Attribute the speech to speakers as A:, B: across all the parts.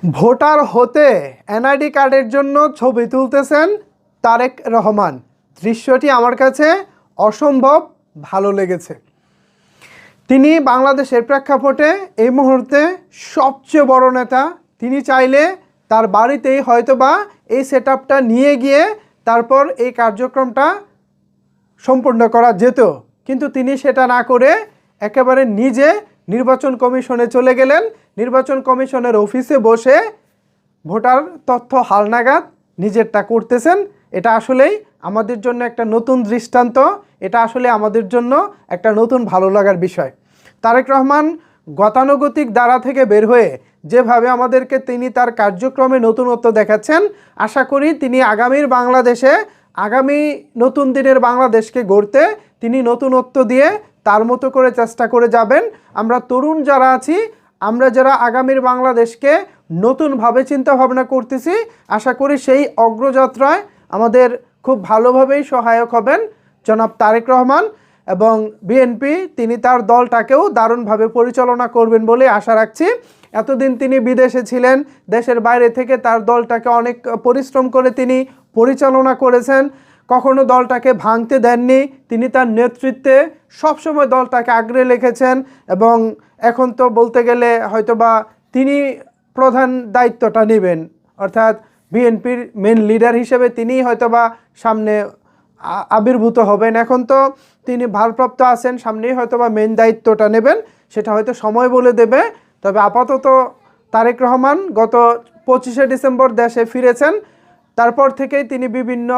A: Voter হতে NID কার্ডের জন্য ছবি তুলতেছেন তারেক রহমান। দৃশ্যটি আমার কাছে অসম্ভব ভালো লেগেছে। তিনি বাংলাদেশের প্রেক্ষাপটে এই মুহূর্তে সবচেয়ে বড় নেতা। তিনি চাইলে তার বাড়িতেই হয়তোবা এই সেটআপটা নিয়ে গিয়ে তারপর এই কার্যক্রমটা সম্পূর্ণ করা যেত, কিন্তু তিনি সেটা না করে একেবারে নিজে নির্বাচন কমিশনে চলে গেলেন। নির্বাচন কমিশনের অফিসে বসে ভোটার তথ্য হালনাগাদ নিজেরটা করতেছেন। এটা আসলেই আমাদের জন্য একটা নতুন দৃষ্টান্ত, এটা আসলে আমাদের জন্য একটা নতুন ভালো লাগার বিষয়। তারেক রহমান গতানুগতিক ধারা থেকে বের হয়ে যেভাবে আমাদেরকে তিনি তার কার্যক্রমে নতুনত্ব দেখাচ্ছেন, আশা করি তিনি আগামীর বাংলাদেশে, আগামী নতুন দিনের বাংলাদেশকে গড়তে তিনি নতুনত্ব দিয়ে তার মতো করে চেষ্টা করে যাবেন। আমরা তরুণ যারা আছি, আমরা যারা আগামীর বাংলাদেশকে নতুনভাবে চিন্তা ভাবনা করতেছি, আশা করি সেই অগ্রযাত্রায় আমাদের খুব ভালোভাবেই সহায়ক হবেন জনাব তারেক রহমান এবং বিএনপি। তিনি তার দলটাকেও দারুণভাবে পরিচালনা করবেন বলে আশা রাখছি। এতদিন তিনি বিদেশে ছিলেন, দেশের বাইরে থেকে তার দলটাকে অনেক পরিশ্রম করে তিনি পরিচালনা করেছেন, কখনো দলটাকে ভাঙতে দেননি। তিনি তার নেতৃত্বে সবসময় দলটাকে আগলে রেখেছেন এবং এখন তো বলতে গেলে হয়তোবা তিনি প্রধান দায়িত্বটা নেবেন, অর্থাৎ বিএনপির মেন লিডার হিসেবে তিনিই হয়তোবা সামনে আবির্ভূত হবেন। এখন তো তিনি ভারপ্রাপ্ত আছেন, সামনেই হয়তোবা মেন দায়িত্বটা নেবেন, সেটা হয়তো সময় বলে দেবে। তবে আপাতত তারেক রহমান গত 25শে ডিসেম্বর দেশে ফিরেছেন, তারপর থেকেই তিনি বিভিন্ন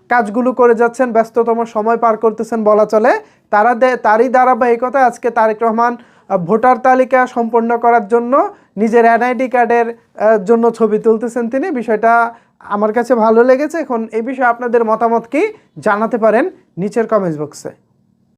A: কাজগুলো করে যাচ্ছেন, ব্যস্ততম সময় পার করতেছেন বলা চলে। তারই ধারাবাহিকতা আজকে তারেক রহমান ভোটার তালিকা সম্পন্ন করার জন্য নিজের এনআইডি কার্ডের জন্য ছবি তুলতেছেন তিনি। বিষয়টা আমার কাছে ভালো লেগেছে। এখন এই বিষয়ে আপনাদের মতামত কি জানাতে পারেন নিচের কমেন্টস বক্সে।